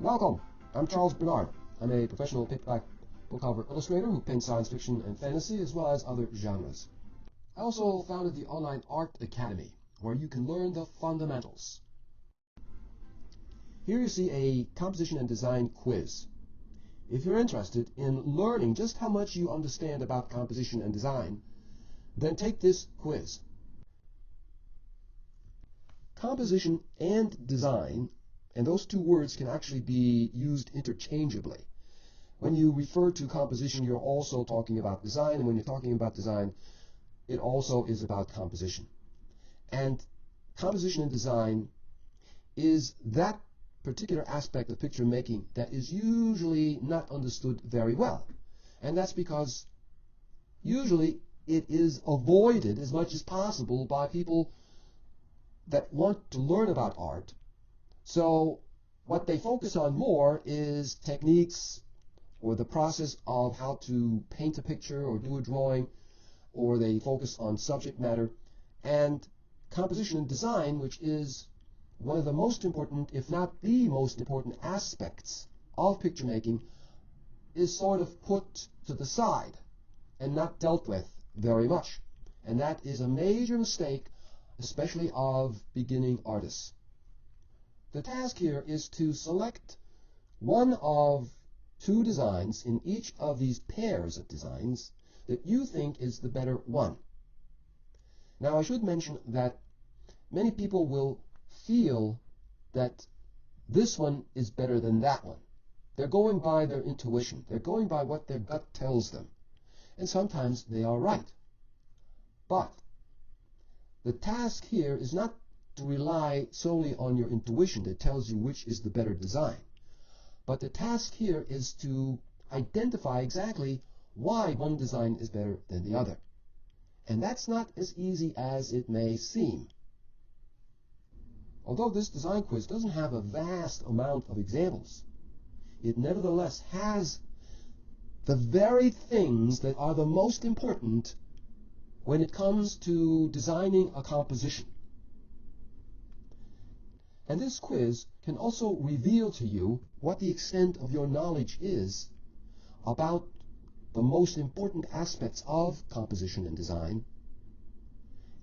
Welcome! I'm Charles Bernard. I'm a professional paperback book cover illustrator who paints science fiction and fantasy as well as other genres. I also founded the Online Art Academy, where you can learn the fundamentals. Here you see a composition and design quiz. If you're interested in learning just how much you understand about composition and design, then take this quiz. Composition and design, and those two words can actually be used interchangeably. When you refer to composition, you're also talking about design, and when you're talking about design, it also is about composition. And composition and design is that particular aspect of picture making that is usually not understood very well. And that's because usually it is avoided as much as possible by people that want to learn about art. So what they focus on more is techniques or the process of how to paint a picture or do a drawing, or they focus on subject matter. And composition and design, which is one of the most important, if not the most important aspects of picture making, is sort of put to the side and not dealt with very much. And that is a major mistake, especially of beginning artists. The task here is to select one of two designs in each of these pairs of designs that you think is the better one. Now, I should mention that many people will feel that this one is better than that one. They're going by their intuition. They're going by what their gut tells them. And sometimes they are right. But the task here is not to rely solely on your intuition that tells you which is the better design. But the task here is to identify exactly why one design is better than the other. And that's not as easy as it may seem. Although this design quiz doesn't have a vast amount of examples, it nevertheless has the very things that are the most important when it comes to designing a composition. And this quiz can also reveal to you what the extent of your knowledge is about the most important aspects of composition and design.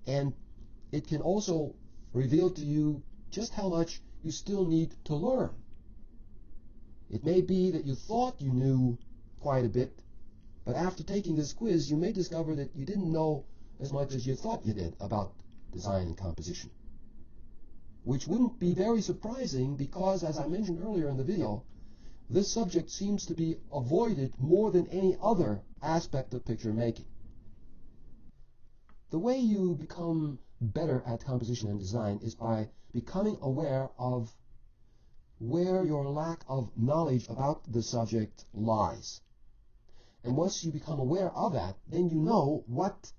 And it can also reveal to you just how much you still need to learn. It may be that you thought you knew quite a bit, but after taking this quiz, you may discover that you didn't know as much as you thought you did about design and composition. Which wouldn't be very surprising because, as I mentioned earlier in the video, this subject seems to be avoided more than any other aspect of picture making. The way you become better at composition and design is by becoming aware of where your lack of knowledge about the subject lies. And once you become aware of that, then you know what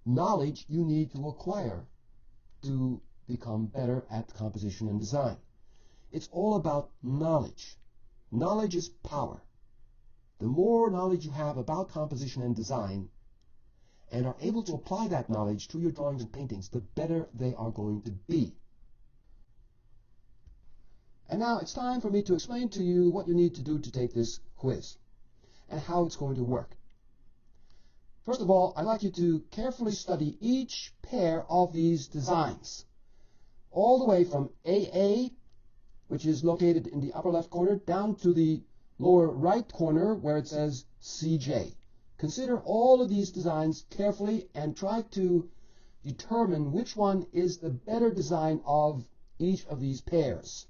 knowledge you need to acquire to become better at composition and design. It's all about knowledge. Knowledge is power. The more knowledge you have about composition and design and are able to apply that knowledge to your drawings and paintings, the better they are going to be. And now it's time for me to explain to you what you need to do to take this quiz and how it's going to work. First of all, I'd like you to carefully study each pair of these designs, all the way from AA, which is located in the upper left corner, down to the lower right corner where it says CJ. Consider all of these designs carefully and try to determine which one is the better design of each of these pairs.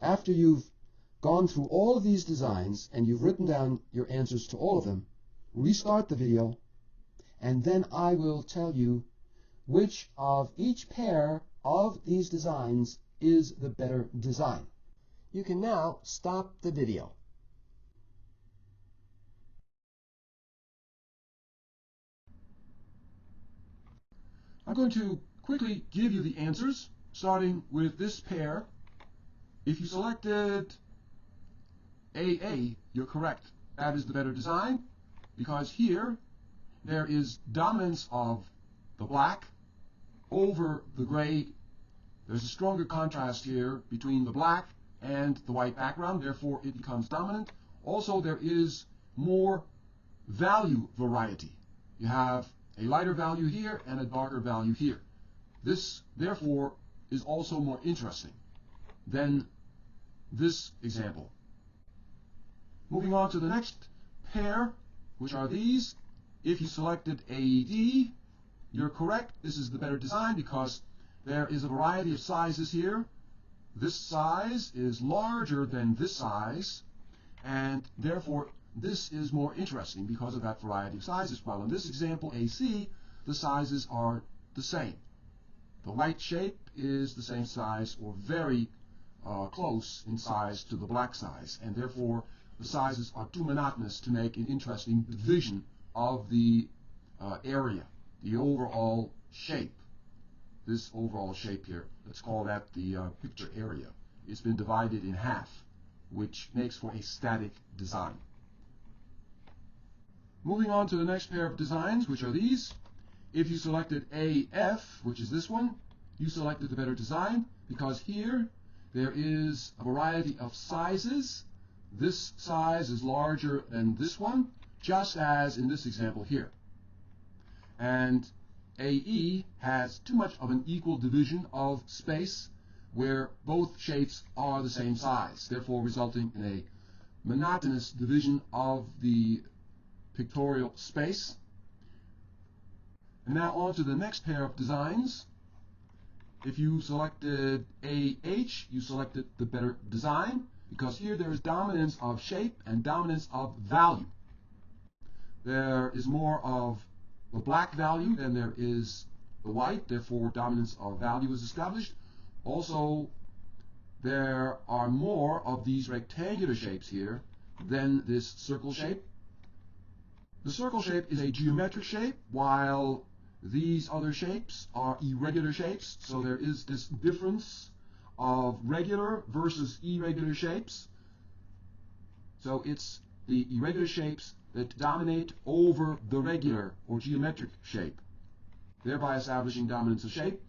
After you've gone through all of these designs and you've written down your answers to all of them, restart the video, and then I will tell you which of each pair of these designs is the better design. You can now stop the video. I'm going to quickly give you the answers, starting with this pair. If you selected AA, you're correct. That is the better design, because here there is dominance of the black over the gray There's a stronger contrast here between the black and the white background, therefore it becomes dominant. Also, there is more value variety. You have a lighter value here and a darker value here. This, therefore, is also more interesting than this example. Moving on to the next pair, which are these. If you selected AD, you're correct. This is the better design because there is a variety of sizes here. This size is larger than this size, and therefore this is more interesting because of that variety of sizes. While in this example, AC, the sizes are the same. The white shape is the same size or very close in size to the black size, and therefore the sizes are too monotonous to make an interesting division of the area, the overall shape. This overall shape here, let's call that the picture area. It's been divided in half, which makes for a static design. Moving on to the next pair of designs, which are these. If you selected AF, which is this one, you selected the better design because here there is a variety of sizes. This size is larger than this one, just as in this example here. And AE has too much of an equal division of space where both shapes are the same size, therefore resulting in a monotonous division of the pictorial space. And now on to the next pair of designs. If you selected AH, you selected the better design because here there is dominance of shape and dominance of value. There is more of the black value than there is the white, therefore dominance of value is established. Also, there are more of these rectangular shapes here than this circle shape. The circle shape is a geometric shape, while these other shapes are irregular shapes, so there is this difference of regular versus irregular shapes. So it's the irregular shapes that dominate over the regular or geometric shape, thereby establishing dominance of shape.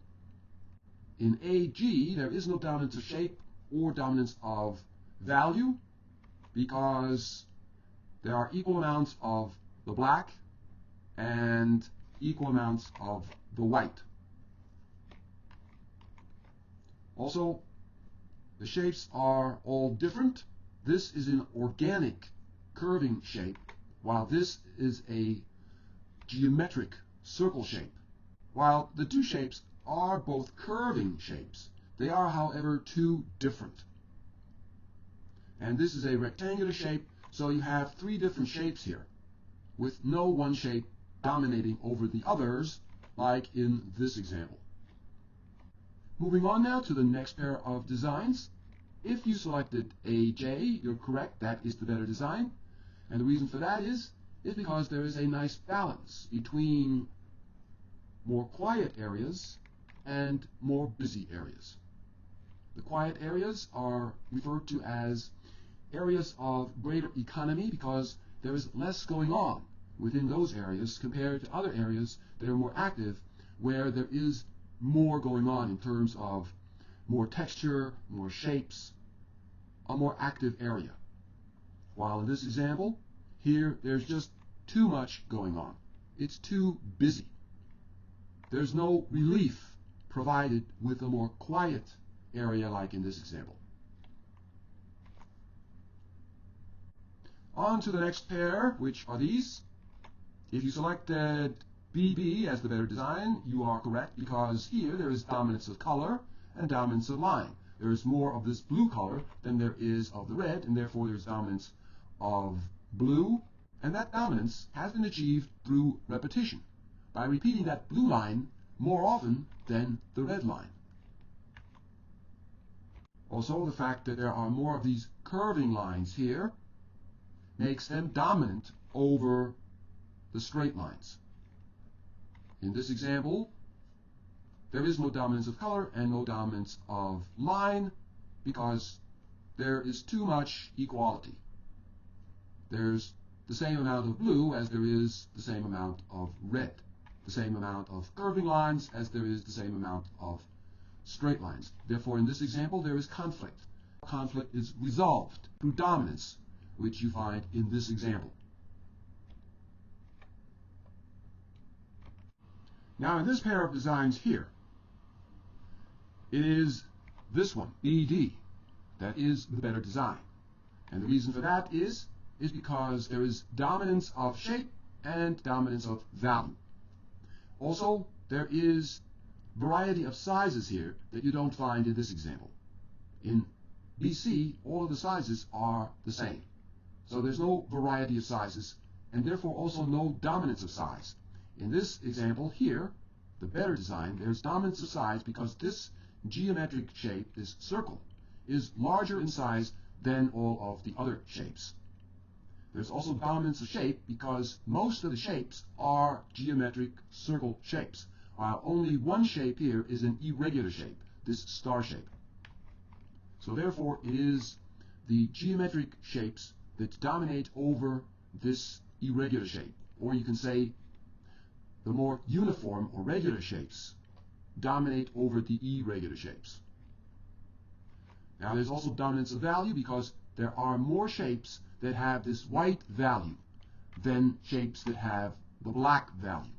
In AG, there is no dominance of shape or dominance of value because there are equal amounts of the black and equal amounts of the white. Also, the shapes are all different. This is an organic curving shape, while this is a geometric circle shape. While the two shapes are both curving shapes, they are, however, two different. And this is a rectangular shape, so you have three different shapes here, with no one shape dominating over the others, like in this example. Moving on now to the next pair of designs. If you selected AJ, you're correct, that is the better design. And the reason for that is because there is a nice balance between more quiet areas and more busy areas. The quiet areas are referred to as areas of greater economy because there is less going on within those areas compared to other areas that are more active, where there is more going on in terms of more texture, more shapes, a more active area. While in this example, here there's just too much going on. It's too busy. There's no relief provided with a more quiet area like in this example. On to the next pair, which are these. If you selected BB as the better design, you are correct because here there is dominance of color and dominance of line. There is more of this blue color than there is of the red, and therefore there's dominance of blue, and that dominance has been achieved through repetition, by repeating that blue line more often than the red line. Also, the fact that there are more of these curving lines here makes them dominant over the straight lines. In this example, there is no dominance of color and no dominance of line because there is too much equality. There's the same amount of blue as there is the same amount of red, the same amount of curving lines as there is the same amount of straight lines. Therefore, in this example, there is conflict. Conflict is resolved through dominance, which you find in this example. Now, in this pair of designs here, it is this one, BD, that is the better design. And the reason for that is because there is dominance of shape and dominance of value. Also, there is variety of sizes here that you don't find in this example. In BC, all of the sizes are the same. So there's no variety of sizes, and therefore also no dominance of size. In this example here, the better design, there's dominance of size because this geometric shape, this circle, is larger in size than all of the other shapes. There's also dominance of shape because most of the shapes are geometric circle shapes, while only one shape here is an irregular shape, this star shape. So therefore, it is the geometric shapes that dominate over this irregular shape. Or you can say the more uniform or regular shapes dominate over the irregular shapes. Now there's also dominance of value because there are more shapes that have this white value than shapes that have the black value.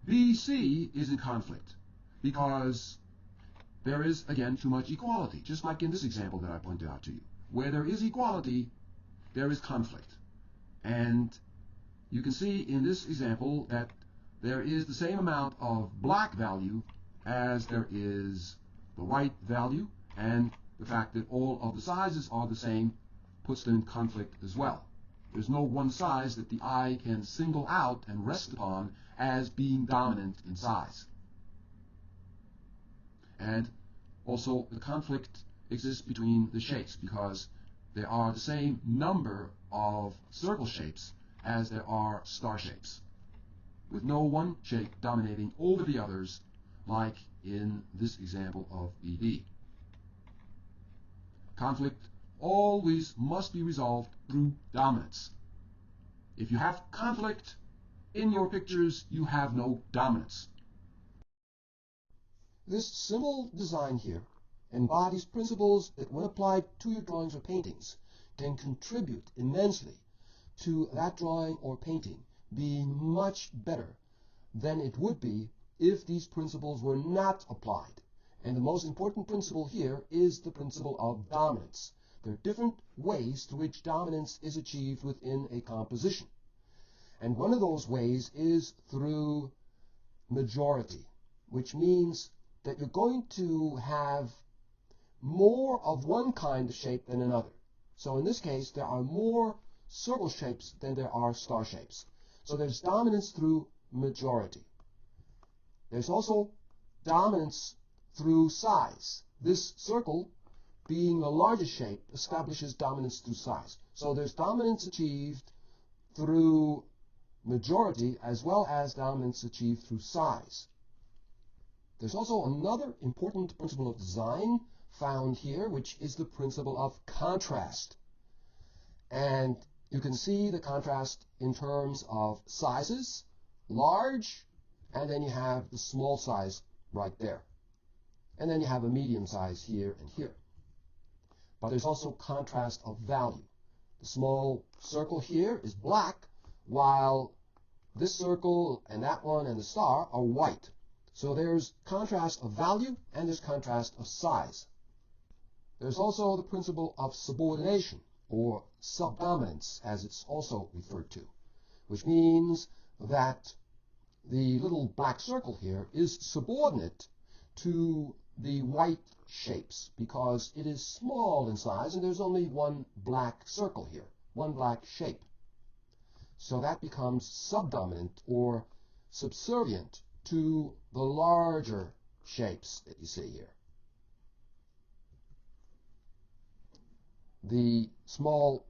BC is in conflict because there is, again, too much equality, just like in this example that I pointed out to you. Where there is equality, there is conflict. And you can see in this example that there is the same amount of black value as there is the white value, and the fact that all of the sizes are the same puts them in conflict as well. There's no one size that the eye can single out and rest upon as being dominant in size. And also the conflict exists between the shapes because there are the same number of circle shapes as there are star shapes, with no one shape dominating over the others like in this example of BD. Conflict always must be resolved through dominance. If you have conflict in your pictures, you have no dominance. This simple design here embodies principles that, when applied to your drawings or paintings, can contribute immensely to that drawing or painting being much better than it would be if these principles were not applied. And the most important principle here is the principle of dominance. There are different ways through which dominance is achieved within a composition. And one of those ways is through majority, which means that you're going to have more of one kind of shape than another. So in this case, there are more circle shapes than there are star shapes. So there's dominance through majority. There's also dominance through size. This circle, being the largest shape, establishes dominance through size. So there's dominance achieved through majority as well as dominance achieved through size. There's also another important principle of design found here, which is the principle of contrast. And you can see the contrast in terms of sizes, large, and then you have the small size right there. And then you have a medium size here and here. But there's also contrast of value. The small circle here is black, while this circle and that one and the star are white. So there's contrast of value and there's contrast of size. There's also the principle of subordination, or subdominance, as it's also referred to, which means that the little black circle here is subordinate to the white shapes because it is small in size and there's only one black circle here, one black shape. So that becomes subdominant or subservient to the larger shapes that you see here. The small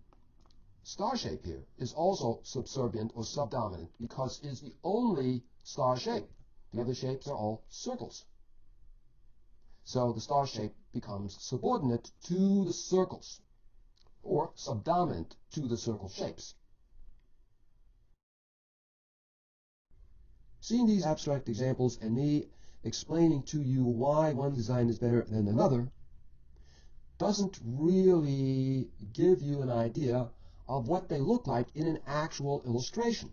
star shape here is also subservient or subdominant because it is the only star shape. The other shapes are all circles. So the star shape becomes subordinate to the circles, or subdominant to the circle shapes. seeing these abstract examples and me explaining to you why one design is better than another doesn't really give you an idea of what they look like in an actual illustration,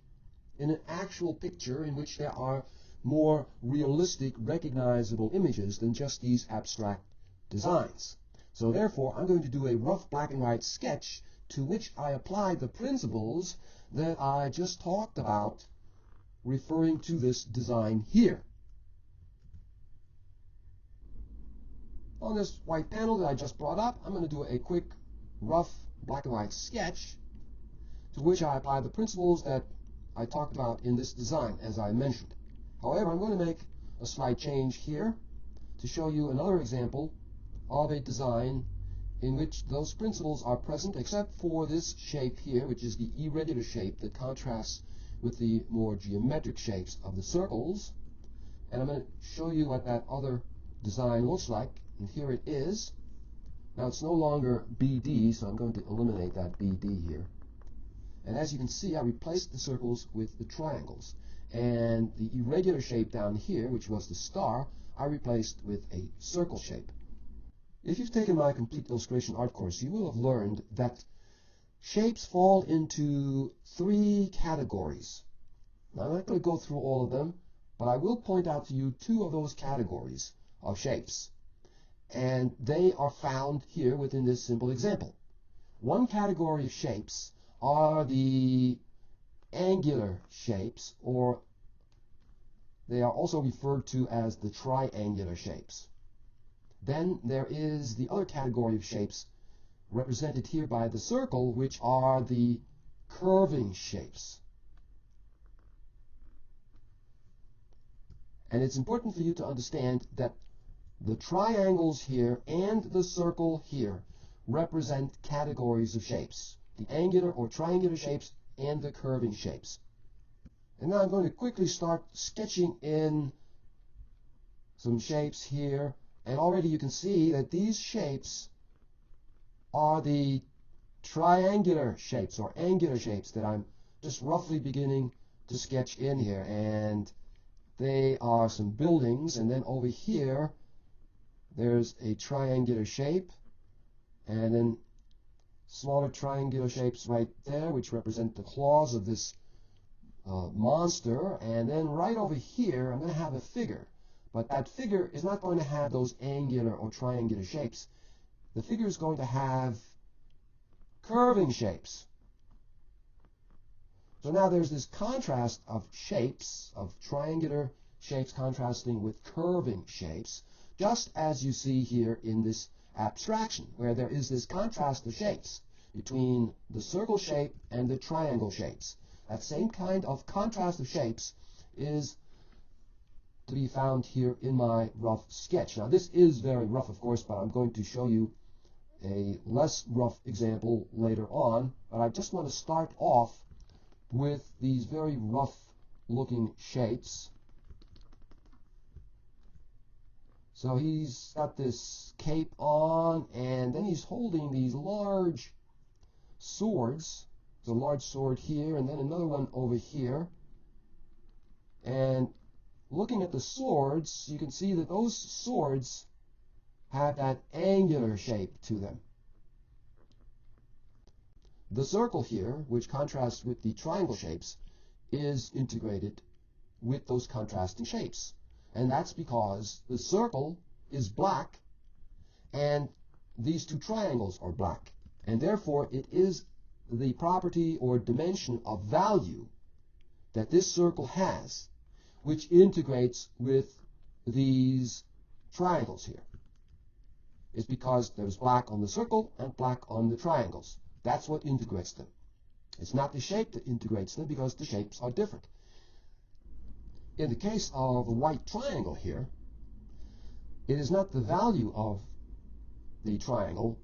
in an actual picture in which there are more realistic, recognizable images than just these abstract designs. So therefore, I'm going to do a rough black and white sketch to which I apply the principles that I just talked about, referring to this design here. On this white panel that I just brought up, I'm going to do a quick, rough black and white sketch to which I apply the principles that I talked about in this design, as I mentioned. However, I'm going to make a slight change here to show you another example of a design in which those principles are present, except for this shape here, which is the irregular shape that contrasts with the more geometric shapes of the circles. And I'm going to show you what that other design looks like, and here it is. Now it's no longer BD, so I'm going to eliminate that BD here. And as you can see, I replaced the circles with the triangles. And the irregular shape down here, which was the star, I replaced with a circle shape. If you've taken my complete illustration art course, you will have learned that shapes fall into 3 categories. Now, I'm not going to go through all of them, but I will point out to you 2 of those categories of shapes. And they are found here within this simple example. One category of shapes are the angular shapes, or they are also referred to as the triangular shapes. Then there is the other category of shapes represented here by the circle, which are the curving shapes. And it's important for you to understand that the triangles here and the circle here represent categories of shapes, the angular or triangular shapes and the curving shapes. And now I'm going to quickly start sketching in some shapes here. And already you can see that these shapes are the triangular shapes or angular shapes that I'm just roughly beginning to sketch in here. And they are some buildings, and then over here there's a triangular shape, and then smaller triangular shapes right there, which represent the claws of this monster. And then right over here I'm going to have a figure. But that figure is not going to have those angular or triangular shapes. The figure is going to have curving shapes. So now there's this contrast of shapes, of triangular shapes contrasting with curving shapes, just as you see here in this abstraction, where there is this contrast of shapes between the circle shape and the triangle shapes. That same kind of contrast of shapes is to be found here in my rough sketch. Now this is very rough, of course, but I'm going to show you a less rough example later on. But I just want to start off with these very rough looking shapes. So he's got this cape on, and then he's holding these large swords. There's a large sword here, and then another one over here. And looking at the swords, you can see that those swords have that angular shape to them. The circle here, which contrasts with the triangle shapes, is integrated with those contrasting shapes. And that's because the circle is black and these 2 triangles are black. And therefore it is the property or dimension of value that this circle has, which integrates with these triangles here. It's because there's black on the circle and black on the triangles. That's what integrates them. It's not the shape that integrates them, because the shapes are different. In the case of a white triangle here, it is not the value of the triangle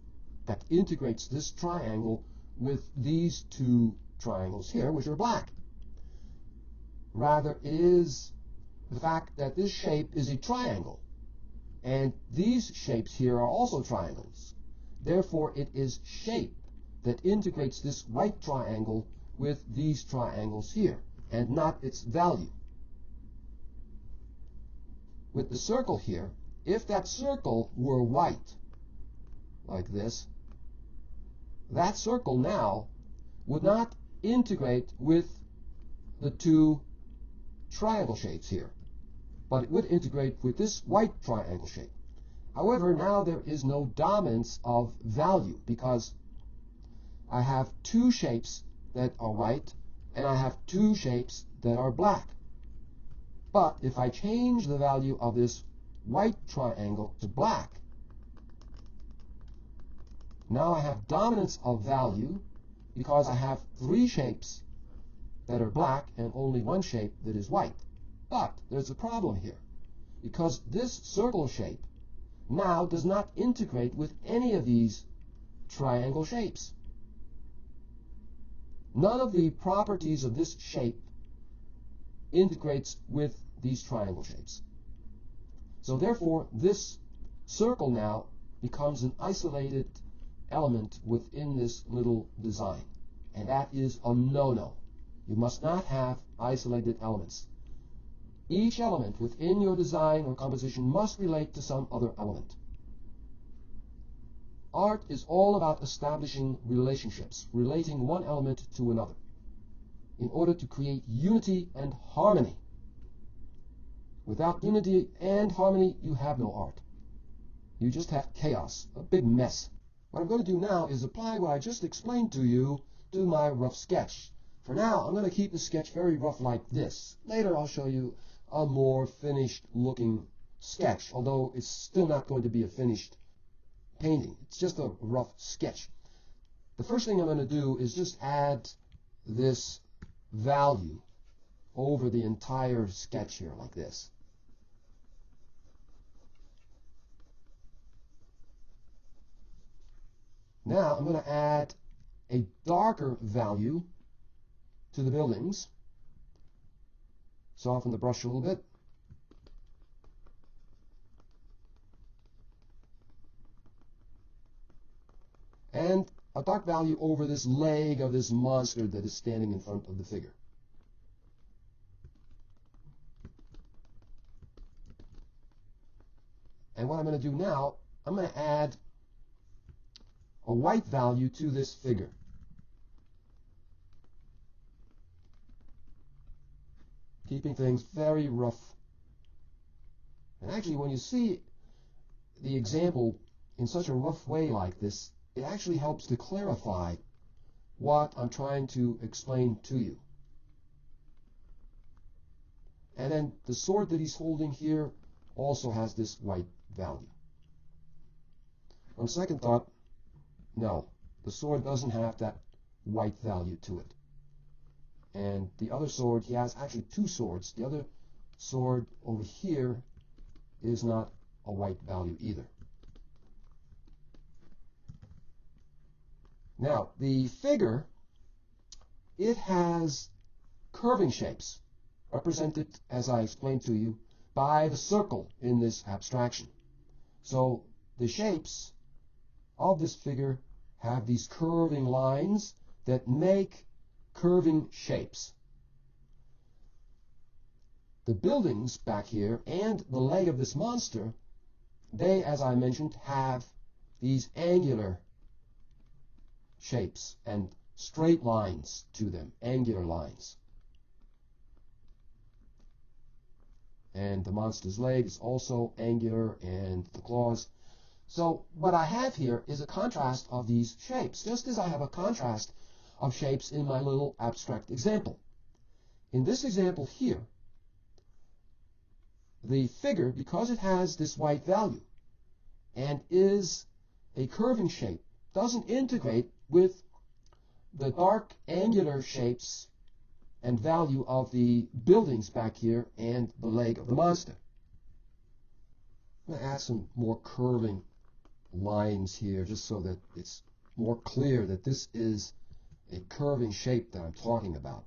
that integrates this triangle with these 2 triangles here, which are black. Rather, it is the fact that this shape is a triangle, and these shapes here are also triangles. Therefore, it is shape that integrates this white triangle with these triangles here, and not its value. with the circle here, if that circle were white, like this, that circle now would not integrate with the two triangle shapes here, but it would integrate with this white triangle shape. However, now there is no dominance of value because I have two shapes that are white and I have two shapes that are black. But if I change the value of this white triangle to black, now I have dominance of value because I have three shapes that are black and only one shape that is white. But there's a problem here, because this circle shape now does not integrate with any of these triangle shapes. None of the properties of this shape integrates with these triangle shapes. So therefore, this circle now becomes an isolated element within this little design. And that is a no-no. You must not have isolated elements. Each element within your design or composition must relate to some other element. Art is all about establishing relationships, relating one element to another, in order to create unity and harmony. Without unity and harmony, you have no art. You just have chaos, a big mess. What I'm going to do now is apply what I just explained to you to my rough sketch. For now, I'm going to keep the sketch very rough like this. Later, I'll show you a more finished looking sketch, although it's still not going to be a finished painting. It's just a rough sketch. The first thing I'm going to do is just add this value over the entire sketch here like this. Now I'm going to add a darker value to the buildings. Soften the brush a little bit. And a dark value over this leg of this monster that is standing in front of the figure. And what I'm going to do now, I'm going to add a white value to this figure. Keeping things very rough. And actually, when you see the example in such a rough way like this, it actually helps to clarify what I'm trying to explain to you. And then the sword that he's holding here also has this white value. On second thought, no, the sword doesn't have that white value to it. And the other sword, he has actually two swords. The other sword over here is not a white value either. Now, the figure, it has curving shapes, represented, as I explained to you, by the circle in this abstraction. So the shapes of this figure have these curving lines that make curving shapes. The buildings back here and the leg of this monster, they, as I mentioned, have these angular shapes and straight lines to them, angular lines. And the monster's leg is also angular, and the claws. So what I have here is a contrast of these shapes, just as I have a contrast of shapes in my little abstract example. In this example here, the figure, because it has this white value and is a curving shape, doesn't integrate with the dark angular shapes and value of the buildings back here and the leg of the monster. I'm going to add some more curving lines here just so that it's more clear that this is a curving shape that I'm talking about.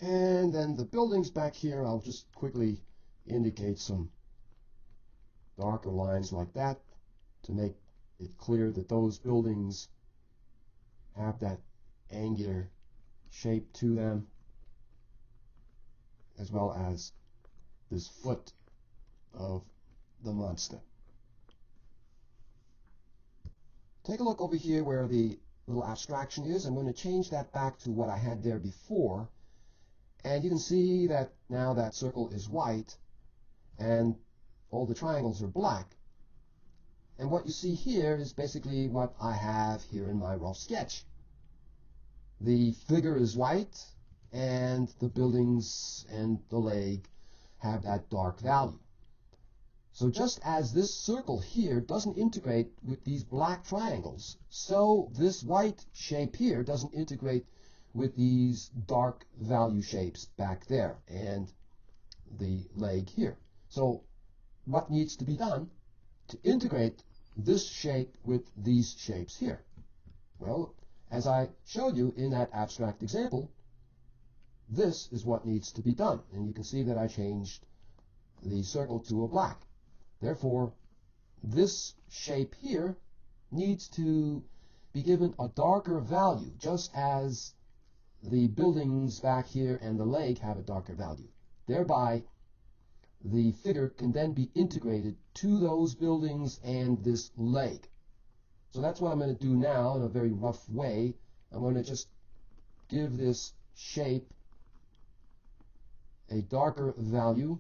And then the buildings back here, I'll just quickly indicate some darker lines like that to make it clear that those buildings have that angular shape to them, as well as this foot of the monster. Take a look over here where the little abstraction is. I'm going to change that back to what I had there before. And you can see that now that circle is white and all the triangles are black. And what you see here is basically what I have here in my rough sketch. The figure is white and the buildings and the leg have that dark value. So just as this circle here doesn't integrate with these black triangles, so this white shape here doesn't integrate with these dark value shapes back there and the leg here. So what needs to be done to integrate this shape with these shapes here? Well, as I showed you in that abstract example, this is what needs to be done. And you can see that I changed the circle to a black. Therefore, this shape here needs to be given a darker value, just as the buildings back here and the leg have a darker value. Thereby, the figure can then be integrated to those buildings and this leg. So that's what I'm going to do now in a very rough way. I'm going to just give this shape a darker value.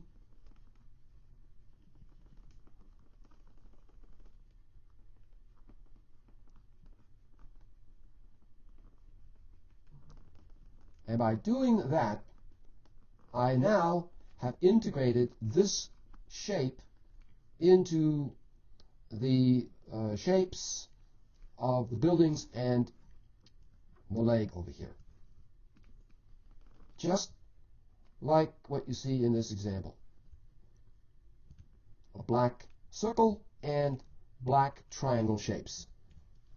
And by doing that, I now have integrated this shape into the shapes of the buildings and the leg over here. Just like what you see in this example. A black circle and black triangle shapes.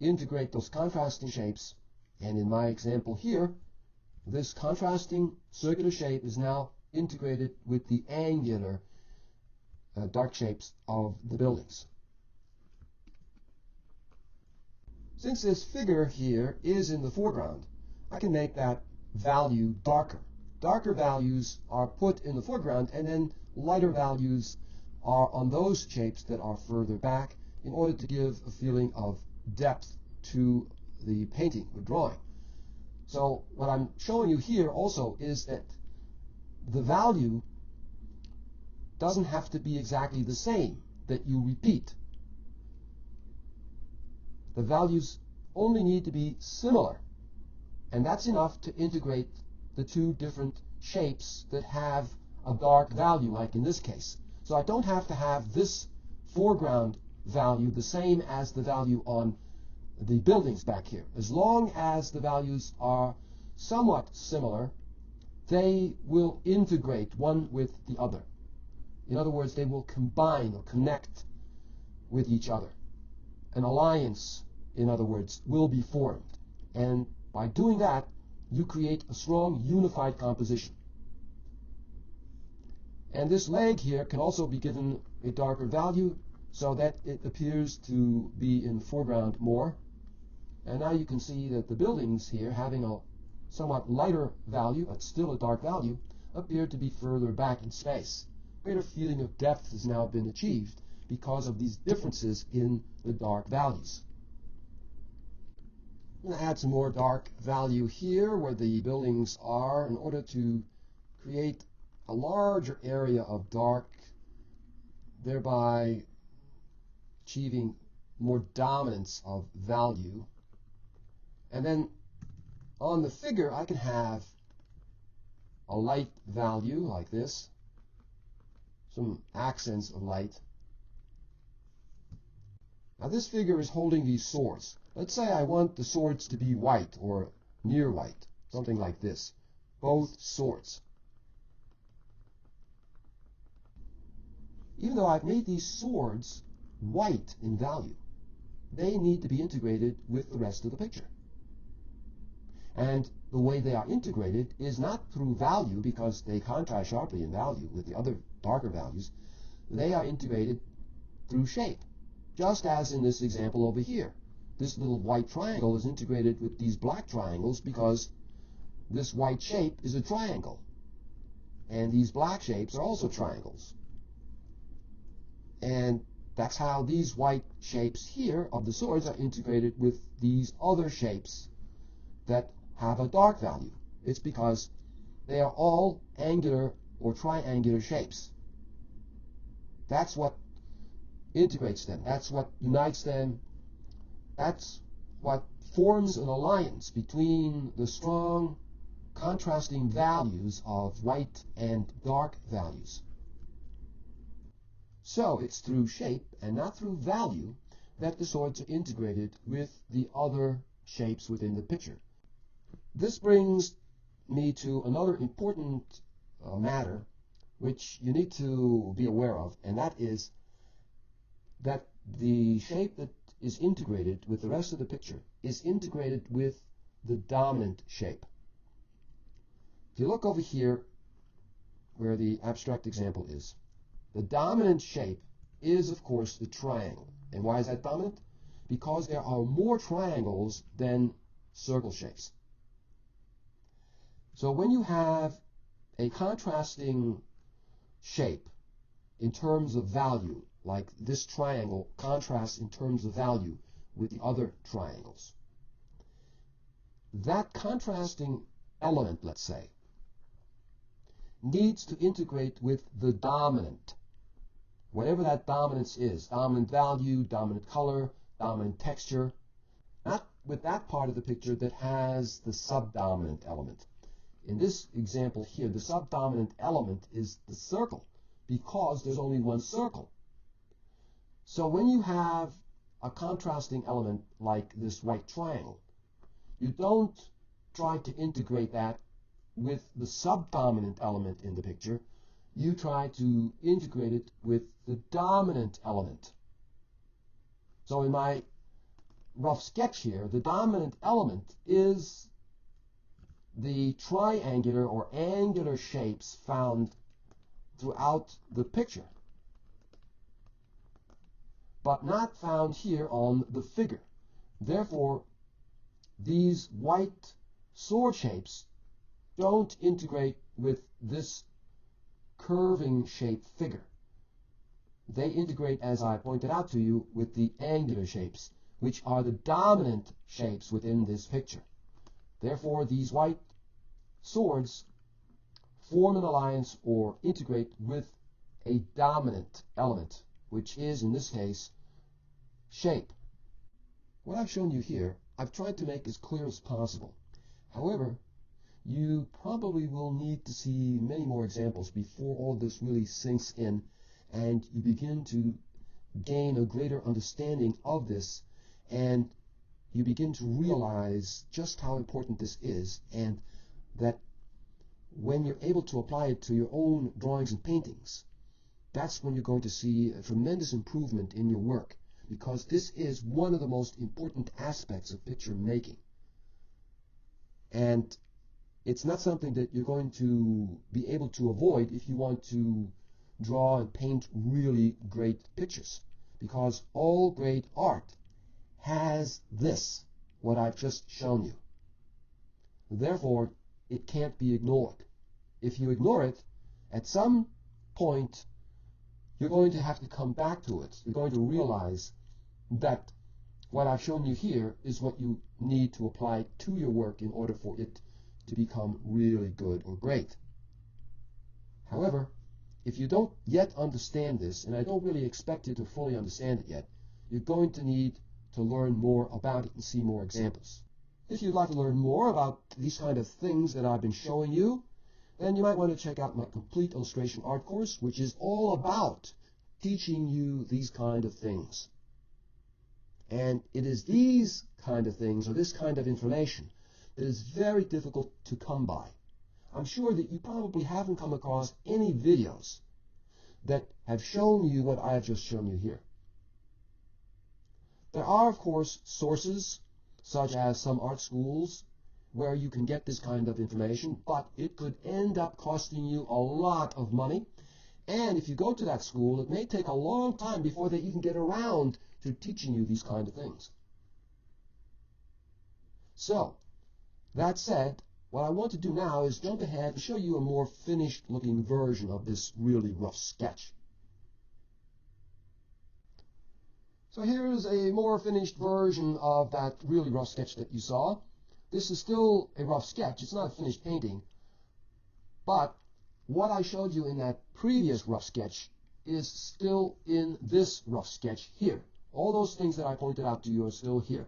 Integrate those contrasting shapes, and in my example here, this contrasting circular shape is now integrated with the angular dark shapes of the buildings. Since this figure here is in the foreground, I can make that value darker. Darker values are put in the foreground, and then lighter values are on those shapes that are further back in order to give a feeling of depth to the painting or drawing. So what I'm showing you here also is that the value doesn't have to be exactly the same that you repeat. The values only need to be similar, and that's enough to integrate the two different shapes that have a dark value, like in this case. So I don't have to have this foreground value the same as the value on the buildings back here. As long as the values are somewhat similar, they will integrate one with the other. In other words, they will combine or connect with each other. An alliance, in other words, will be formed. And by doing that, you create a strong, unified composition. And this leg here can also be given a darker value so that it appears to be in the foreground more. And now you can see that the buildings here, having a somewhat lighter value, but still a dark value, appear to be further back in space. Greater feeling of depth has now been achieved because of these differences in the dark values. I'm going to add some more dark value here where the buildings are in order to create a larger area of dark, thereby achieving more dominance of value. And then on the figure, I can have a light value like this, some accents of light. Now this figure is holding these swords. Let's say I want the swords to be white or near white, something like this. Both swords. Even though I've made these swords white in value, they need to be integrated with the rest of the picture. And the way they are integrated is not through value, because they contrast sharply in value with the other darker values. They are integrated through shape, just as in this example over here. This little white triangle is integrated with these black triangles because this white shape is a triangle, and these black shapes are also triangles. And that's how these white shapes here of the swords are integrated with these other shapes that have a dark value. It's because they are all angular or triangular shapes. That's what integrates them. That's what unites them. That's what forms an alliance between the strong contrasting values of white and dark values. So it's through shape and not through value that the swords are integrated with the other shapes within the picture. This brings me to another important matter which you need to be aware of, and that is that the shape that is integrated with the rest of the picture is integrated with the dominant shape. If you look over here where the abstract example is, the dominant shape is, of course, the triangle. And why is that dominant? Because there are more triangles than circle shapes. So when you have a contrasting shape in terms of value, like this triangle contrasts in terms of value with the other triangles, that contrasting element, let's say, needs to integrate with the dominant, whatever that dominance is, dominant value, dominant color, dominant texture, not with that part of the picture that has the subdominant element. In this example here, the subdominant element is the circle, because there's only one circle. So when you have a contrasting element like this white triangle, you don't try to integrate that with the subdominant element in the picture. You try to integrate it with the dominant element. So in my rough sketch here, the dominant element is the triangular or angular shapes found throughout the picture, but not found here on the figure. Therefore, these white sword shapes don't integrate with this curving shape figure. They integrate, as I pointed out to you, with the angular shapes, which are the dominant shapes within this picture. Therefore, these white swords form an alliance or integrate with a dominant element, which is, in this case, shape. What I've shown you here, I've tried to make as clear as possible. However, you probably will need to see many more examples before all this really sinks in and you begin to gain a greater understanding of this, and you begin to realize just how important this is, and that when you're able to apply it to your own drawings and paintings, that's when you're going to see a tremendous improvement in your work, because this is one of the most important aspects of picture making. And it's not something that you're going to be able to avoid if you want to draw and paint really great pictures, because all great art has this, what I've just shown you. Therefore, it can't be ignored. If you ignore it, at some point, you're going to have to come back to it. You're going to realize that what I've shown you here is what you need to apply to your work in order for it to become really good or great. However, if you don't yet understand this, and I don't really expect you to fully understand it yet, you're going to need to learn more about it and see more examples. If you'd like to learn more about these kind of things that I've been showing you, then you might want to check out my complete illustration art course, which is all about teaching you these kind of things. And it is these kind of things, or this kind of information, that is very difficult to come by. I'm sure that you probably haven't come across any videos that have shown you what I have just shown you here. There are, of course, sources, such as some art schools, where you can get this kind of information, but it could end up costing you a lot of money. And if you go to that school, it may take a long time before they even get around to teaching you these kind of things. So, that said, What I want to do now is jump ahead and show you a more finished looking version of this really rough sketch. So here's a more finished version of that really rough sketch that you saw. This is still a rough sketch. It's not a finished painting. But what I showed you in that previous rough sketch is still in this rough sketch here. All those things that I pointed out to you are still here.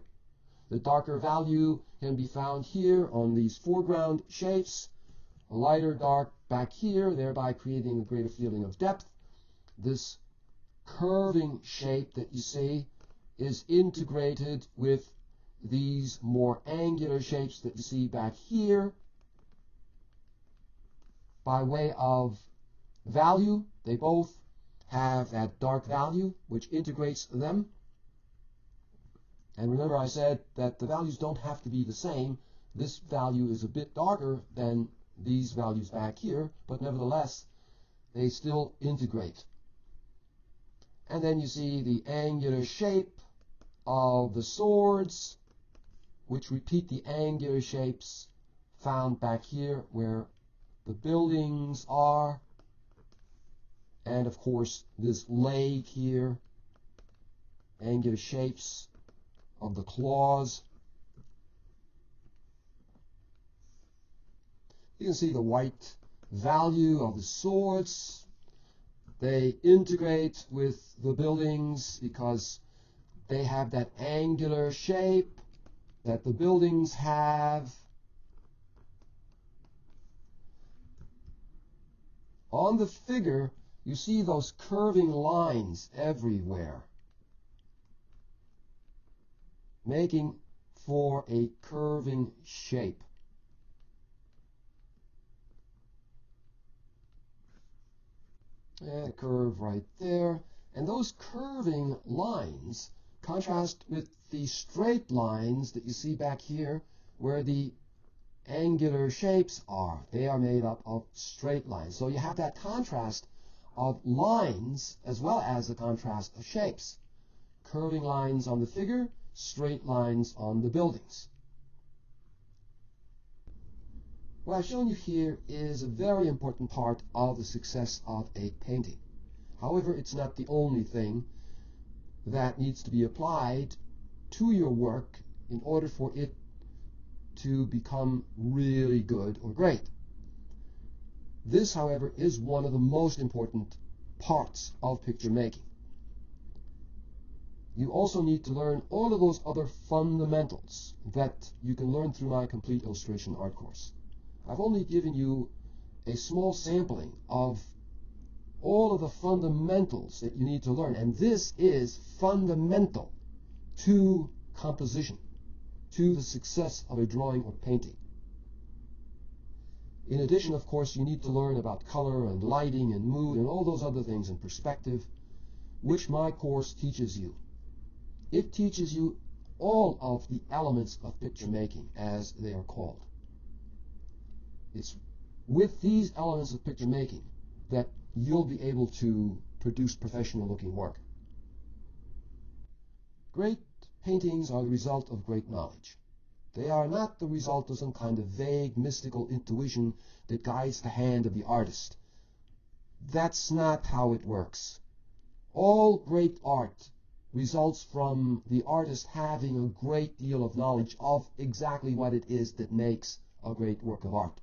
The darker value can be found here on these foreground shapes. A lighter dark back here, thereby creating a greater feeling of depth. This curving shape that you see is integrated with these more angular shapes that you see back here. By way of value, they both have that dark value which integrates them. And remember, I said that the values don't have to be the same. This value is a bit darker than these values back here, but nevertheless, they still integrate. And then you see the angular shape of the swords, which repeat the angular shapes found back here where the buildings are. And of course, this leg here, angular shapes of the claws. You can see the white value of the swords. They integrate with the buildings because they have that angular shape that the buildings have. On the figure, you see those curving lines everywhere, making for a curving shape. And a curve right there. And those curving lines contrast with the straight lines that you see back here where the angular shapes are. They are made up of straight lines. So you have that contrast of lines as well as the contrast of shapes. Curving lines on the figure, straight lines on the buildings. What I've shown you here is a very important part of the success of a painting. However, it's not the only thing that needs to be applied to your work in order for it to become really good or great. This, however, is one of the most important parts of picture making. You also need to learn all of those other fundamentals that you can learn through my complete illustration art course. I've only given you a small sampling of all of the fundamentals that you need to learn, and this is fundamental to composition, to the success of a drawing or painting. In addition, of course, you need to learn about color and lighting and mood and all those other things in perspective, which my course teaches you. It teaches you all of the elements of picture making, as they are called. It's with these elements of picture making that you'll be able to produce professional looking work. Great paintings are the result of great knowledge. They are not the result of some kind of vague mystical intuition that guides the hand of the artist. That's not how it works. All great art results from the artist having a great deal of knowledge of exactly what it is that makes a great work of art.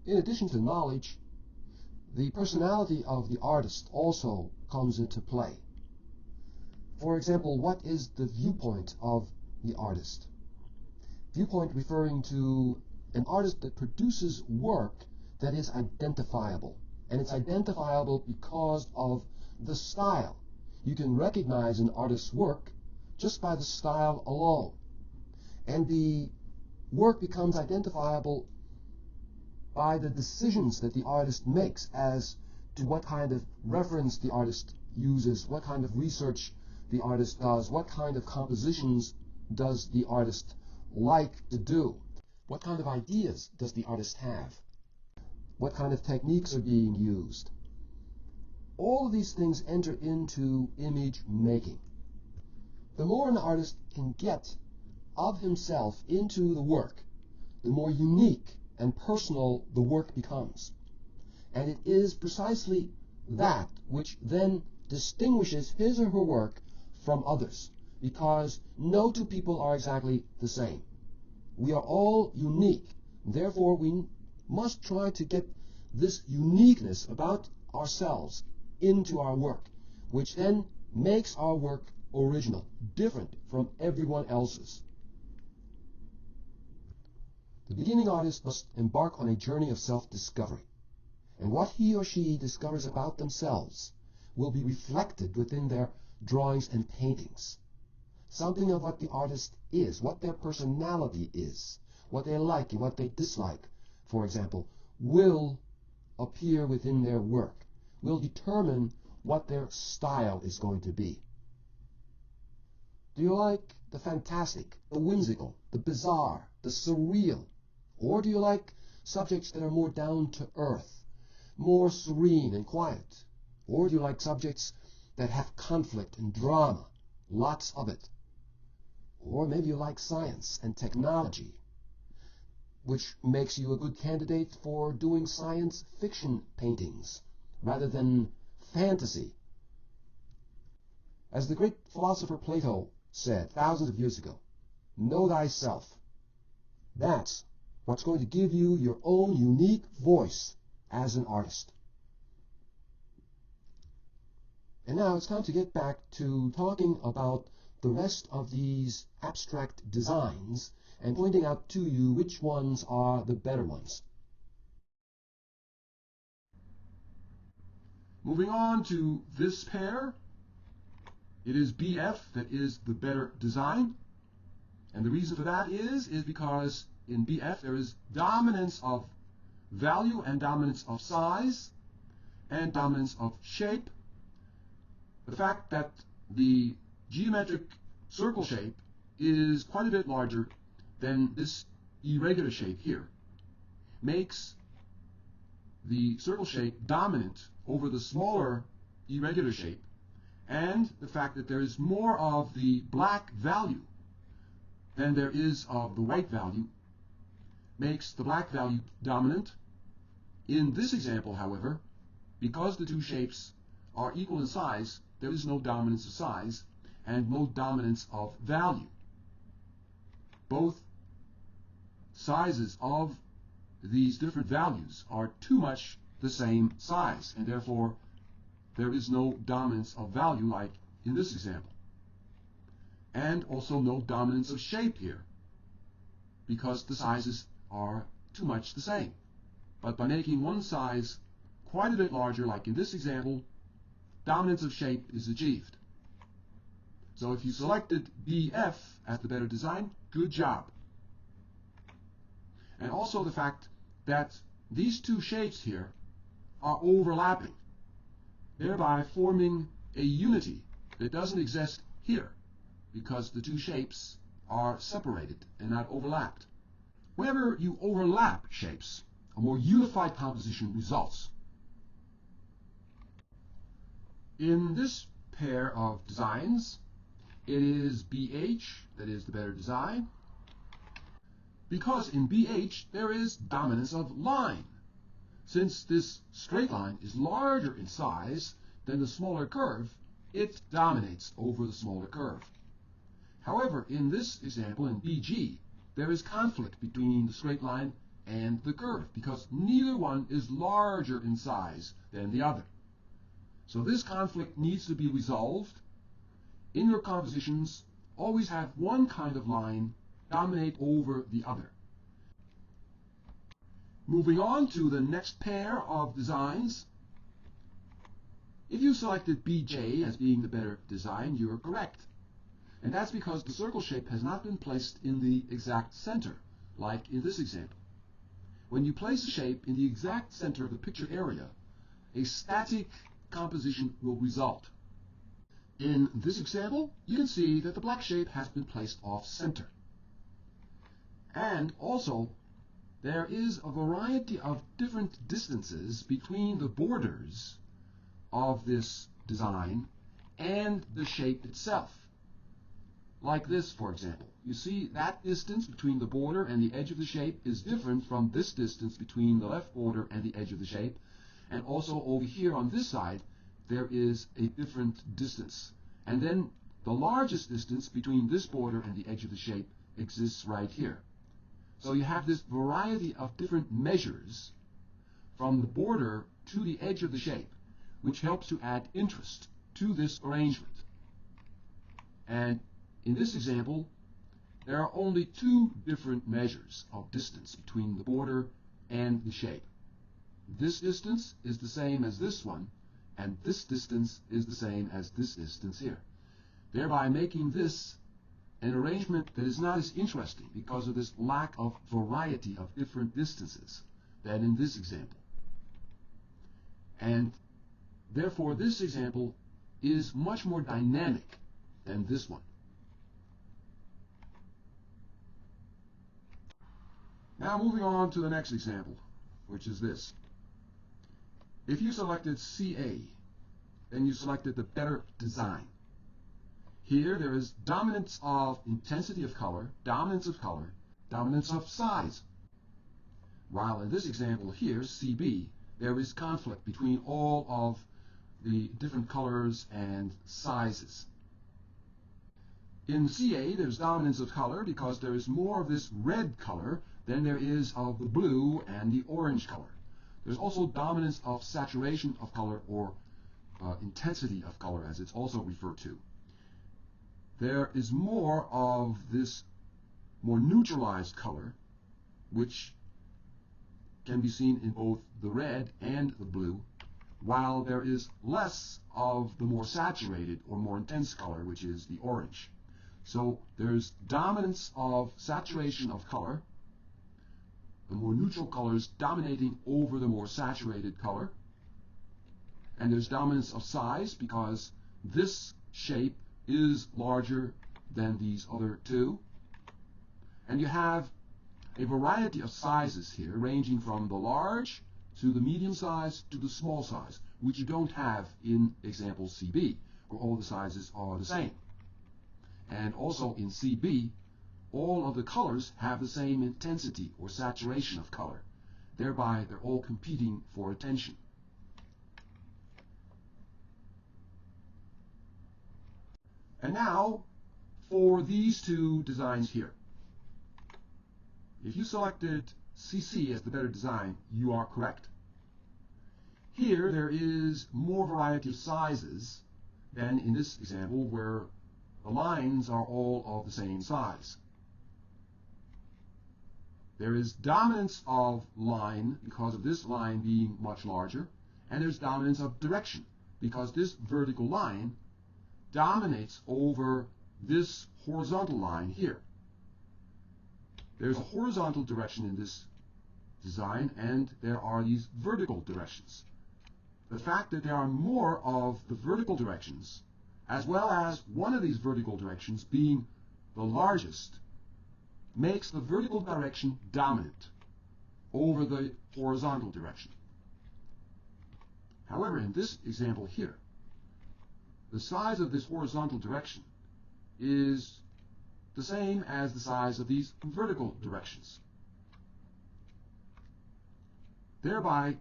In addition to knowledge, the personality of the artist also comes into play. For example, what is the viewpoint of the artist? Viewpoint referring to an artist that produces work that is identifiable. And it's identifiable because of the style. You can recognize an artist's work just by the style alone. And the work becomes identifiable by the decisions that the artist makes as to what kind of reference the artist uses, what kind of research the artist does, what kind of compositions does the artist like to do, what kind of ideas does the artist have, what kind of techniques are being used. All of these things enter into image making. The more an artist can get of himself into the work, the more unique and personal the work becomes. And it is precisely that which then distinguishes his or her work from others, because no two people are exactly the same. We are all unique. Therefore, we must try to get this uniqueness about ourselves into our work, which then makes our work original, different from everyone else's. The beginning artist must embark on a journey of self-discovery, and what he or she discovers about themselves will be reflected within their drawings and paintings. Something of what the artist is, what their personality is, what they like and what they dislike, for example, will appear within their work, will determine what their style is going to be. Do you like the fantastic, the whimsical, the bizarre, the surreal? Or do you like subjects that are more down to earth, more serene and quiet? Or do you like subjects that have conflict and drama, lots of it? Or maybe you like science and technology, which makes you a good candidate for doing science fiction paintings rather than fantasy. As the great philosopher Plato said thousands of years ago, know thyself. That's what's going to give you your own unique voice as an artist. And now it's time to get back to talking about the rest of these abstract designs and pointing out to you which ones are the better ones. Moving on to this pair, it is BF that is the better design. And the reason for that is because in BF there is dominance of value and dominance of size and dominance of shape. The fact that the geometric circle shape is quite a bit larger than this irregular shape here makes the circle shape dominant over the smaller irregular shape, and the fact that there is more of the black value than there is of the white value makes the black value dominant. In this example, however, because the two shapes are equal in size, there is no dominance of size and no dominance of value. Both sizes of these different values are too much the same size, and therefore there is no dominance of value like in this example. And also no dominance of shape here, because the sizes are too much the same. But by making one size quite a bit larger, like in this example, dominance of shape is achieved. So if you selected BF as the better design, good job. And also the fact that these two shapes here are overlapping, thereby forming a unity that doesn't exist here, because the two shapes are separated and not overlapped. Whenever you overlap shapes, a more unified composition results. In this pair of designs, it is BH that is the better design, because in BH there is dominance of line. Since this straight line is larger in size than the smaller curve, it dominates over the smaller curve. However, in this example, in BG, there is conflict between the straight line and the curve, because neither one is larger in size than the other. So this conflict needs to be resolved. In your compositions, always have one kind of line dominate over the other. Moving on to the next pair of designs. If you selected BJ as being the better design, you're correct. And that's because the circle shape has not been placed in the exact center, like in this example. When you place a shape in the exact center of the picture area, a static composition will result. In this example, you can see that the black shape has been placed off center. And also, there is a variety of different distances between the borders of this design and the shape itself. like this, for example. You see that distance between the border and the edge of the shape is different from this distance between the left border and the edge of the shape. And also over here on this side, there is a different distance. And then the largest distance between this border and the edge of the shape exists right here. So you have this variety of different measures from the border to the edge of the shape, which helps to add interest to this arrangement. And in this example, there are only two different measures of distance between the border and the shape. This distance is the same as this one, and this distance is the same as this distance here, thereby making this an arrangement that is not as interesting because of this lack of variety of different distances than in this example. And therefore, this example is much more dynamic than this one. Now moving on to the next example, which is this. If you selected CA, then you selected the better design. Here there is dominance of intensity of color, dominance of size. While in this example here, CB, there is conflict between all of the different colors and sizes. In CA, there's dominance of color because there is more of this red color than there is of the blue and the orange color. There's also dominance of saturation of color, or intensity of color as it's also referred to. There is more of this more neutralized color, which can be seen in both the red and the blue, while there is less of the more saturated or more intense color, which is the orange. So there's dominance of saturation of color, the more neutral colors dominating over the more saturated color. And there's dominance of size because this shape is larger than these other two. And you have a variety of sizes here, ranging from the large to the medium size to the small size, which you don't have in example CB, where all the sizes are the same. And also in CB, all of the colors have the same intensity or saturation of color. Thereby, they're all competing for attention. And now, for these two designs here. If you selected CC as the better design, you are correct. Here, there is more variety of sizes than in this example, where the lines are all of the same size. There is dominance of line because of this line being much larger, and there's dominance of direction because this vertical line dominates over this horizontal line here. There's a horizontal direction in this design, and there are these vertical directions. The fact that there are more of the vertical directions, as well as one of these vertical directions being the largest, makes the vertical direction dominant over the horizontal direction. However, in this example here, the size of this horizontal direction is the same as the size of these vertical directions, thereby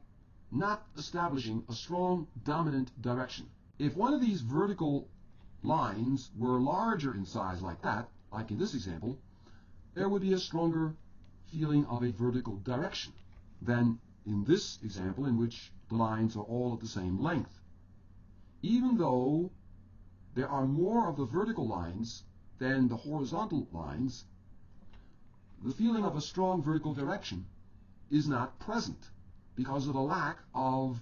not establishing a strong dominant direction. If one of these vertical lines were larger in size like that, like in this example, there would be a stronger feeling of a vertical direction than in this example, in which the lines are all of the same length. Even though there are more of the vertical lines than the horizontal lines, the feeling of a strong vertical direction is not present because of the lack of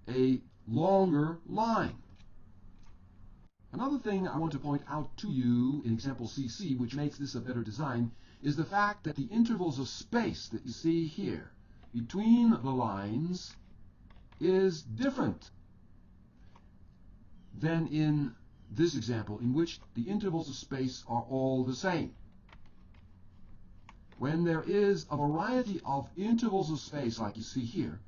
a longer line. Another thing I want to point out to you in example CC, which makes this a better design, is the fact that the intervals of space that you see here between the lines is different than in this example, in which the intervals of space are all the same. When there is a variety of intervals of space like you see here,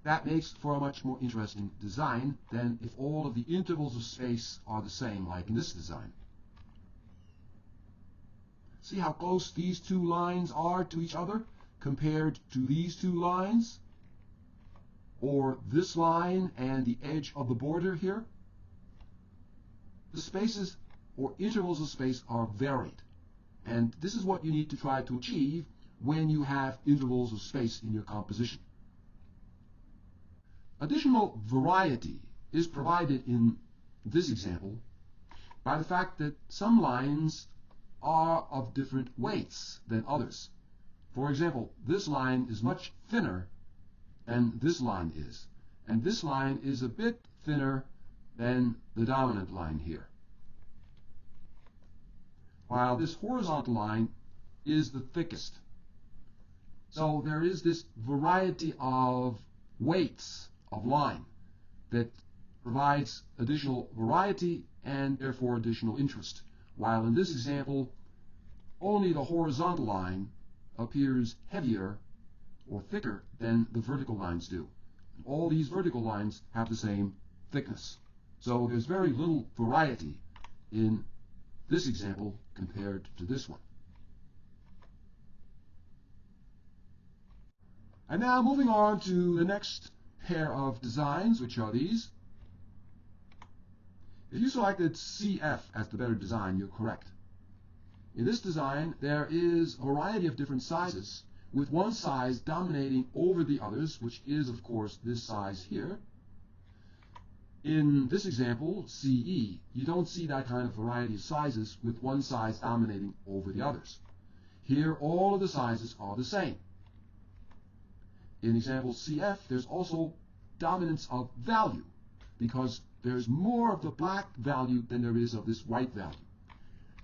that makes for a much more interesting design than if all of the intervals of space are the same like in this design. See how close these two lines are to each other compared to these two lines? Or this line and the edge of the border here? The spaces or intervals of space are varied. And this is what you need to try to achieve when you have intervals of space in your composition. Additional variety is provided in this example by the fact that some lines are of different weights than others. For example, this line is much thinner than this line is, and this line is a bit thinner than the dominant line here, while this horizontal line is the thickest. So there is this variety of weights of line that provides additional variety and therefore additional interest, while in this example only the horizontal line appears heavier or thicker than the vertical lines do. All these vertical lines have the same thickness. So there's very little variety in this example compared to this one. And now moving on to the next pair of designs, which are these. If you selected CF as the better design, you're correct. In this design, there is a variety of different sizes, with one size dominating over the others, which is, of course, this size here. In this example, CE, you don't see that kind of variety of sizes with one size dominating over the others. Here, all of the sizes are the same. In example CF, there's also dominance of value, because there's more of the black value than there is of this white value.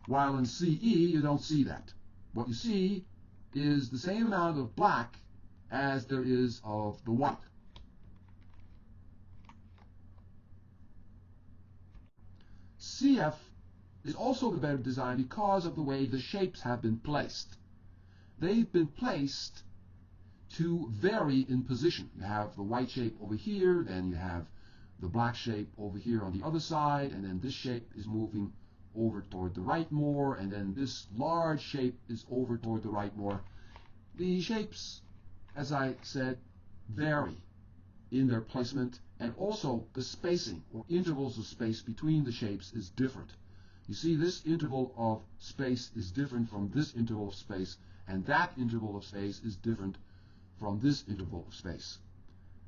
While in CE, you don't see that. What you see is the same amount of black as there is of the white. CF is also the better design because of the way the shapes have been placed. They've been placed to vary in position. You have the white shape over here, then you have the black shape over here on the other side, and then this shape is moving over toward the right more, and then this large shape is over toward the right more. The shapes, as I said, vary in their placement, and also the spacing or intervals of space between the shapes is different. You see, this interval of space is different from this interval of space, and that interval of space is different from this interval of space.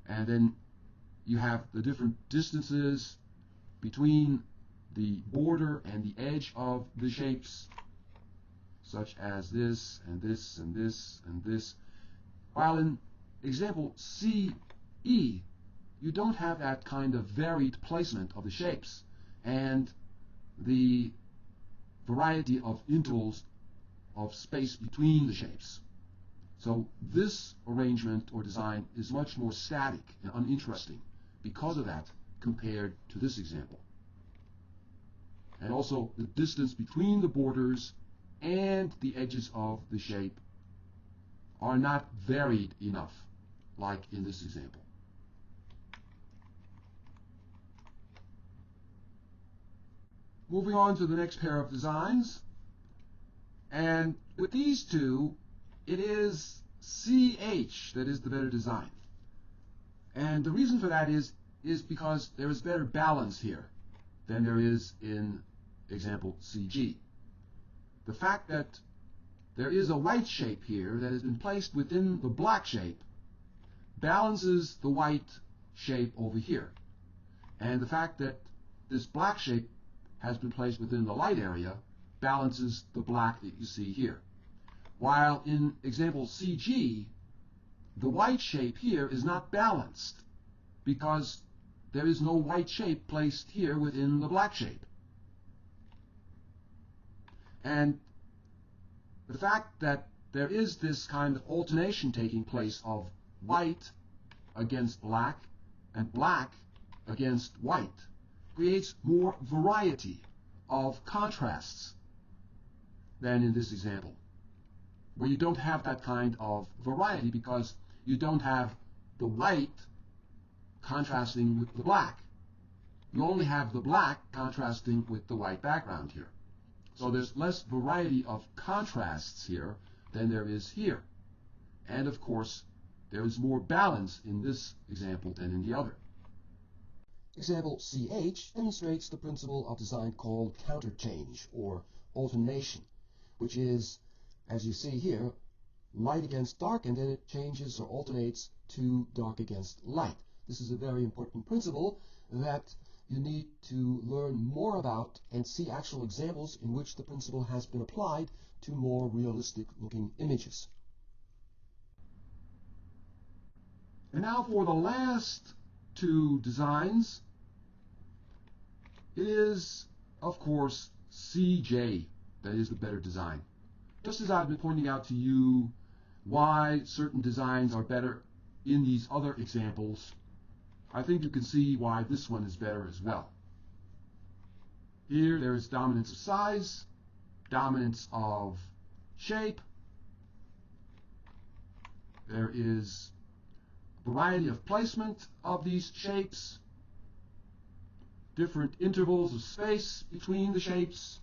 And then you have the different distances between the border and the edge of the shapes, such as this and this and this and this. While in example CE, you don't have that kind of varied placement of the shapes and the variety of intervals of space between the shapes. So this arrangement or design is much more static and uninteresting because of that compared to this example. And also the distance between the borders and the edges of the shape are not varied enough, like in this example. Moving on to the next pair of designs, and with these two, it is CH that is the better design. And the reason for that is because there is better balance here than there is in example CG. The fact that there is a white shape here that has been placed within the black shape balances the white shape over here. And the fact that this black shape has been placed within the light area balances the black that you see here. While in example CG, the white shape here is not balanced because there is no white shape placed here within the black shape. And the fact that there is this kind of alternation taking place of white against black and black against white creates more variety of contrasts than in this example, where you don't have that kind of variety because you don't have the white contrasting with the black. You only have the black contrasting with the white background here. So there's less variety of contrasts here than there is here. And of course, there is more balance in this example than in the other. Example CH demonstrates the principle of design called counterchange or alternation, which is, as you see here, light against dark, and then it changes or alternates to dark against light. This is a very important principle that you need to learn more about and see actual examples in which the principle has been applied to more realistic looking images. And now for the last two designs, it is, of course, CJ that is the better design. Just as I've been pointing out to you why certain designs are better in these other examples, I think you can see why this one is better as well. Here there is dominance of size, dominance of shape, there is variety of placement of these shapes, different intervals of space between the shapes,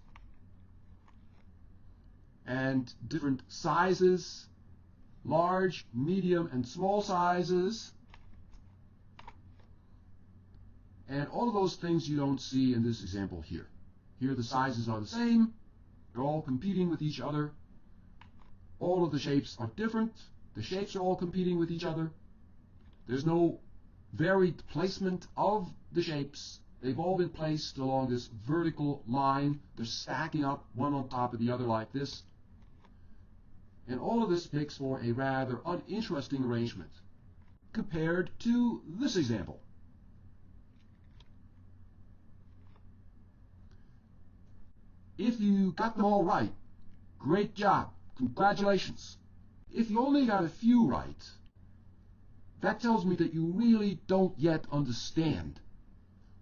and different sizes, large, medium, and small sizes. And all of those things you don't see in this example here. Here the sizes are the same, they're all competing with each other. All of the shapes are different, the shapes are all competing with each other. There's no varied placement of the shapes. They've all been placed along this vertical line. They're stacking up one on top of the other like this. And all of this makes for a rather uninteresting arrangement compared to this example. If you got them all right, great job, congratulations. If you only got a few right, that tells me that you really don't yet understand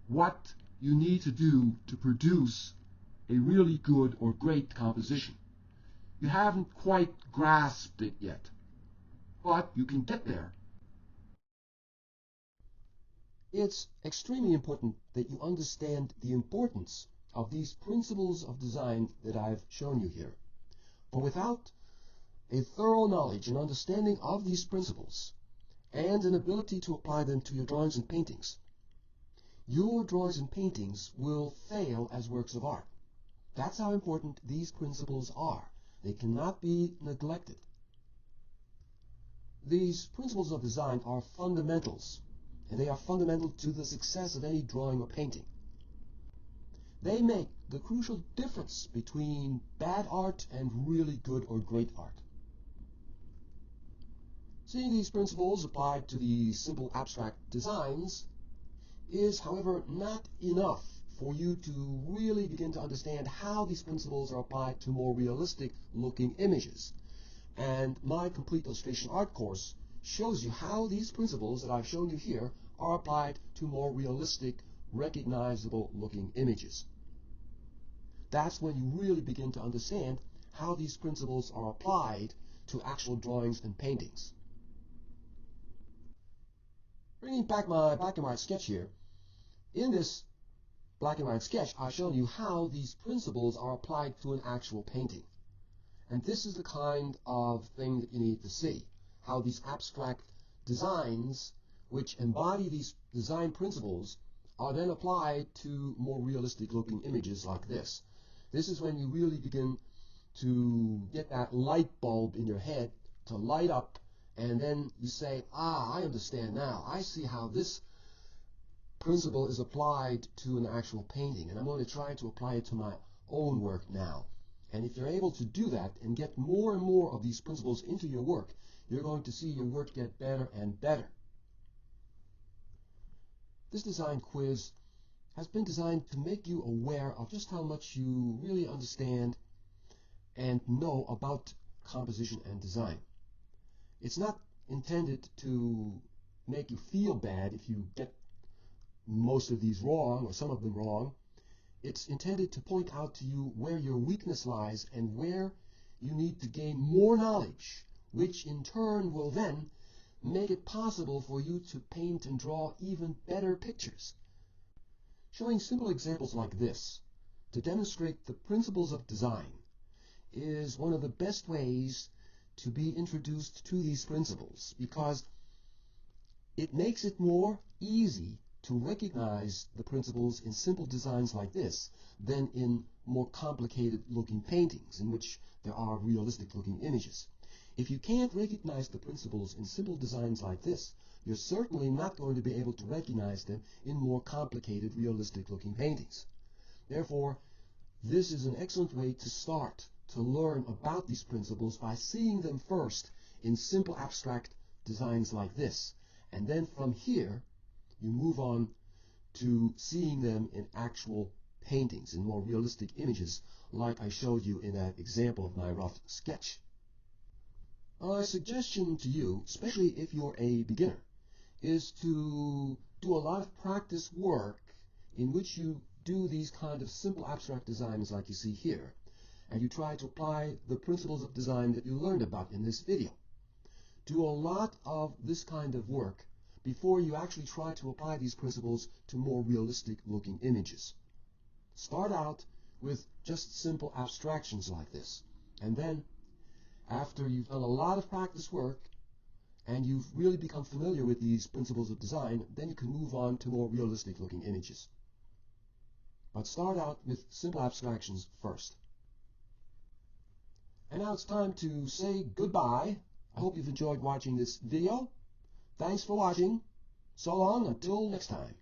what you need to do to produce a really good or great composition. You haven't quite grasped it yet, but you can get there. It's extremely important that you understand the importance of these principles of design that I've shown you here. For without a thorough knowledge and understanding of these principles, and an ability to apply them to your drawings and paintings, your drawings and paintings will fail as works of art. That's how important these principles are. They cannot be neglected. These principles of design are fundamentals, and they are fundamental to the success of any drawing or painting. They make the crucial difference between bad art and really good or great art. Seeing these principles applied to the simple abstract designs is, however, not enough for you to really begin to understand how these principles are applied to more realistic looking images. And my complete illustration art course shows you how these principles that I've shown you here are applied to more realistic, recognizable looking images. That's when you really begin to understand how these principles are applied to actual drawings and paintings. Bringing back my black and white sketch here, in this black and white sketch, I've shown you how these principles are applied to an actual painting. And this is the kind of thing that you need to see, how these abstract designs, which embody these design principles, are then applied to more realistic looking images like this. This is when you really begin to get that light bulb in your head to light up, and then you say, I understand now. I see how this principle is applied to an actual painting, and I'm going to try to apply it to my own work now. And if you're able to do that and get more and more of these principles into your work, you're going to see your work get better and better. This design quiz has been designed to make you aware of just how much you really understand and know about composition and design. It's not intended to make you feel bad if you get most of these wrong or some of them wrong. It's intended to point out to you where your weakness lies and where you need to gain more knowledge, which in turn will then make it possible for you to paint and draw even better pictures. Showing simple examples like this to demonstrate the principles of design is one of the best ways to be introduced to these principles, because it makes it more easy to recognize the principles in simple designs like this than in more complicated looking paintings in which there are realistic looking images. If you can't recognize the principles in simple designs like this, you're certainly not going to be able to recognize them in more complicated realistic looking paintings. Therefore, this is an excellent way to start to learn about these principles by seeing them first in simple abstract designs like this. And then from here, you move on to seeing them in actual paintings, in more realistic images, like I showed you in that example of my rough sketch. My suggestion to you, especially if you're a beginner, is to do a lot of practice work in which you do these kind of simple abstract designs like you see here, and you try to apply the principles of design that you learned about in this video. Do a lot of this kind of work before you actually try to apply these principles to more realistic looking images. Start out with just simple abstractions like this, and then after you've done a lot of practice work and you've really become familiar with these principles of design, then you can move on to more realistic looking images. But start out with simple abstractions first. And now it's time to say goodbye. I hope you've enjoyed watching this video. Thanks for watching. So long until next time.